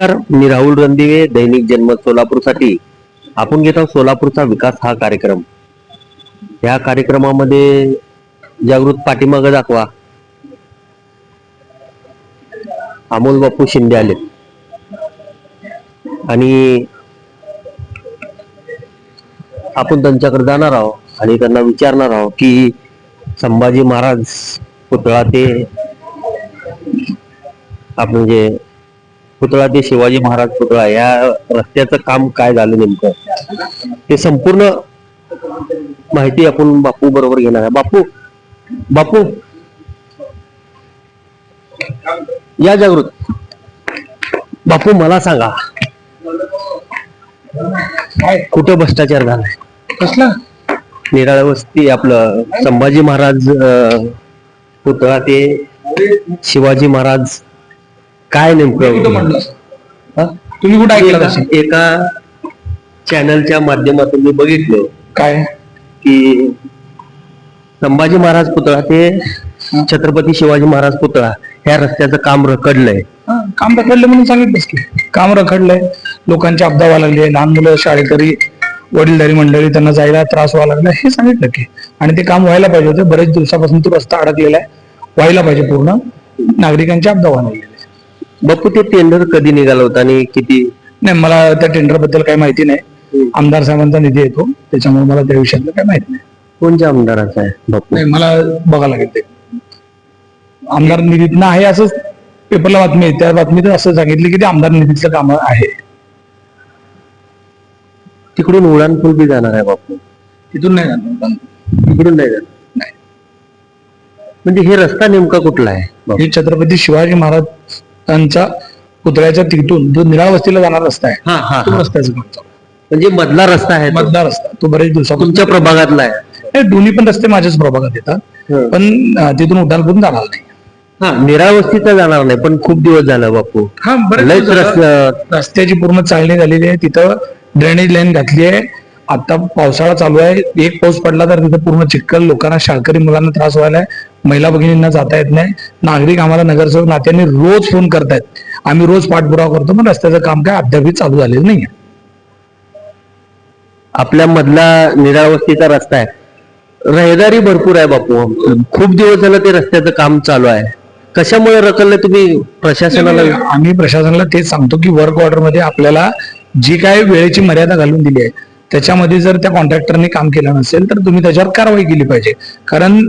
मी राहुल रणदिवे, दैनिक जनमत सोलापूरसाठी आपण घेत आहोत सोलापूरचा विकास हा कार्यक्रम. या कार्यक्रमामध्ये जागृत पाठीमागं दाखवा अमोल बापू शिंदे आले आणि आपण त्यांच्याकडे जाणार आहोत आणि त्यांना विचारणार आहोत की संभाजी महाराज पुतळा ते आपण म्हणजे पुतळा ते शिवाजी महाराज पुतळा या रस्त्याचं काम काय झालं नेमकं ते संपूर्ण माहिती आपण बापू बरोबर घेणार आहे. बापू बापू या जागृत. बापू मला सांगा कुठं भ्रष्टाचार झालाय? कसला? निराळा वस्ती आपलं संभाजी महाराज पुतळा ते शिवाजी महाराज काय नेमकं तुम्ही कुठं ऐकलं? एका चॅनलच्या माध्यमातून मी बघितलं काय की संभाजी महाराज पुतळा ते छत्रपती शिवाजी महाराज पुतळा ह्या रस्त्याचं काम रखडलंय. काम रखडलं म्हणून सांगितलंच की काम रखडलंय. लोकांची अपदा व्हायला लागली, लहान मुलं, शाळेकरी, वडीलधारी मंडळी त्यांना जायला त्रास व्हायला लागला हे सांगितलं की. आणि ते काम व्हायला पाहिजे होतं. बरेच दिवसापासून तो रस्ता अडकलेला आहे, व्हायला पाहिजे. पूर्ण नागरिकांची अपदा व्हायला लागलेली. बापू ते टेंडर कधी निघालं होतं आणि किती? नाही, मला त्या टेंडर बद्दल काही माहिती नाही. आमदार साहेबांचा निधी येतो त्याच्यामुळे मला त्या विषयातलं काही माहिती नाही. कोणत्या आमदाराचा आहे बापू? नाही, मला बघायला लागेल. ते आमदार निधीतनं आहे असं पेपरला बातमी आहे. त्या बातमीत असं सांगितलं की ते आमदार निधीतलं काम आहे. तिकडून उडानपूल बी जाणार आहे बापू? तिथून नाही जाणार. तिकडून नाही जाणार. नाही, म्हणजे हे रस्ता नेमका कुठला आहे? हे छत्रपती शिवाजी महाराजांचा पुतळ्याच्या तिथून जो निराळ वस्तीला जाणारा रस्ता आहे तो रस्त्याचं काम चालू आहे. म्हणजे मधला रस्ता आहे तो? मधला रस्ता तो बरेच दिवसापासून तुमच्या प्रभागातला आहे? नाही, दोन्ही पण रस्ते माझ्याच प्रभागात येतात, पण तिथून उड्डाणपूल जाणार नाही. हा, निरावस्तीचा जाणार नाही, पण खूप दिवस झाला बापू. हा, बरेच रस्त्याची पूर्ण चालणी झालेली आहे. तिथं ड्रेनेज लाईन घातली आहे. आता पावसाळा चालू आहे, एक पाऊस पडला तर तिथं पूर्ण चिखल, लोकांना, शाळकरी मुलांना त्रास व्हायलाय, महिला भगिनींना जाता येत नाही. नागरिक आम्हाला नगरसेवक नात्याने रोज फोन करतायत, आम्ही रोज पाठपुरावा करतो, पण रस्त्याचं काम काय अद्याप चालू झालेलं नाही. आपल्या मधला निरावस्तीचा रस्ता आहे, रहदारी भरपूर आहे बापू. खूप दिवस झालं ते रस्त्याचं काम चालू आहे. कशामुळे रखडलं तुम्ही प्रशासनाला? आम्ही प्रशासनाला तेच सांगतो की वर्क ऑर्डर मध्ये आपल्याला जी काय वेळेची मर्यादा घालून दिली आहे त्याच्यामध्ये जर त्या कॉन्ट्रॅक्टरने काम केलं नसेल तर तुम्ही त्याच्यावर कारवाई केली पाहिजे. कारण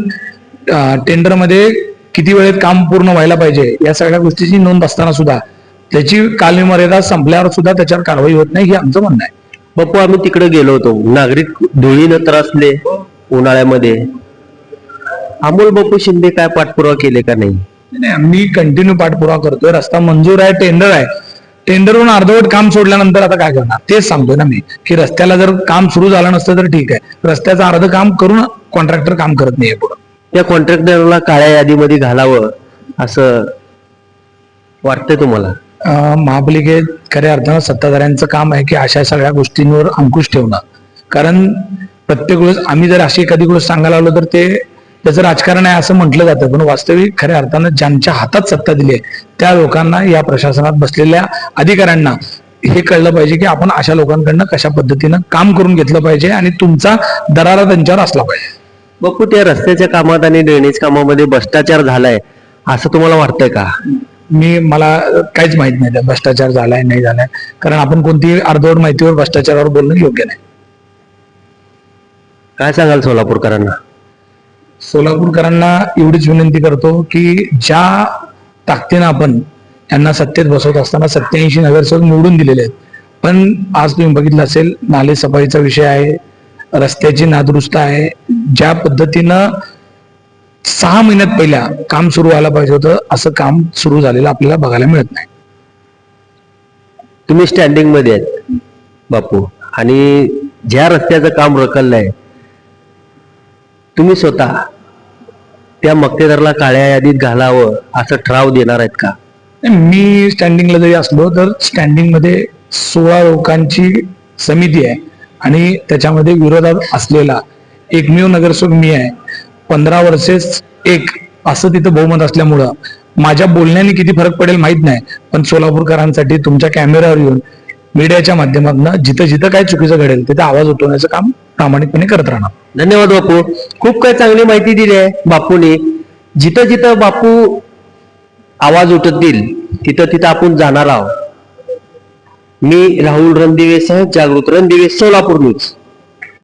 टेंडरमध्ये किती वेळेत काम पूर्ण व्हायला पाहिजे या सगळ्या गोष्टीची नोंद असताना सुद्धा त्याची कालमर्यादा संपल्यावर सुद्धा त्याच्यावर कारवाई होत नाही, हे आमचं म्हणणं आहे. बापू आम्ही तिकडे गेलो होतो, नागरिक धुळीनं त्रासले उन्हाळ्यामध्ये. अमोल बापू शिंदे काय पाठपुरावा केले का नाही? मी कंटिन्यू पाठपुरावा करतोय. रस्ता मंजूर आहे, टेंडर आहे. टेंडरवरून अर्धवट काम सोडल्यानंतर आता काय करणार तेच सांगतोय ना मी, की रस्त्याला जर काम सुरू झालं नसतं तर ठीक आहे, रस्त्याचं अर्ध काम करून कॉन्ट्रॅक्टर काम करत नाहीये पुढं. त्या कॉन्ट्रॅक्टरला काळ्या यादीमध्ये घालावं असं वाटतंय तुम्हाला? महापालिकेत खऱ्या अर्थानं सत्ताधाऱ्यांचं काम आहे की अशा सगळ्या गोष्टींवर अंकुश ठेवणं. कारण प्रत्येक वेळेस आम्ही जर अशी एखादी गोष्ट सांगायला आलो तर ते त्याचं राजकारण आहे असं म्हटलं जातं, पण वास्तविक खऱ्या अर्थानं ज्यांच्या हातात सत्ता दिली आहे त्या लोकांना, या प्रशासनात बसलेल्या अधिकाऱ्यांना हे कळलं पाहिजे की आपण अशा लोकांकडनं कशा पद्धतीनं काम करून घेतलं पाहिजे आणि तुमचा दरारा त्यांच्यावर असला पाहिजे. बापू त्या रस्त्याच्या कामात आणि ड्रेनेज कामामध्ये भ्रष्टाचार झालाय असं तुम्हाला वाटतंय का? मला काहीच माहित नाही त्या भ्रष्टाचार झालाय नाही झालाय, कारण आपण कोणतीही अर्धवट माहितीवर भ्रष्टाचारावर बोलणं योग्य नाही. काय सांगाल सोलापूरकरांना? सोलापूरकरांना एवढीच विनंती करतो की ज्या ताकदीनं आपण यांना सत्तेत बसवत असताना 87 नगरसेवक निवडून दिलेले आहेत, पण आज तुम्ही बघितलं असेल नाले सफाईचा विषय आहे, रस्त्याची नादुरुस्त आहे. ज्या पद्धतीनं 6 महिन्यात पहिल्या काम सुरू व्हायला पाहिजे होतं असं काम सुरू झालेलं आपल्याला बघायला मिळत नाही. तुम्ही स्टँडिंग मध्ये आहेत बापू, आणि ज्या रस्त्याचं काम रखडलंय तुम्ही स्वतः त्या मक्तेदारला काळ्या यादीत घालावं असं ठराव देणार आहेत का? मी स्टँडिंगला जरी असलो तर स्टँडिंग मध्ये 16 लोकांची समिती आहे आणि त्याच्यामध्ये विरोधात असलेला एकमेव नगरसेवक मी आहे. 15 वर्षेस एक असं तिथं बहुमत असल्यामुळं माझ्या बोलण्याने किती फरक पडेल माहित नाही, पण सोलापूरकरांसाठी तुमच्या कॅमेऱ्यावर येऊन मीडियाच्या माध्यमातून जिथं जिथं काय चुकीचं घडेल तिथं आवाज उठवण्याचं काम प्रामाणिकपणे करत राहणार. धन्यवाद बापू. खूप काही चांगली माहिती दिली आहे बापूने. जिथं जिथं बापू आवाज उठवतील तिथं तिथं आपण जाणार आहोत. मी राहुल रणदिवे सह जागृत रणदिवे, सोलापूर न्यूज.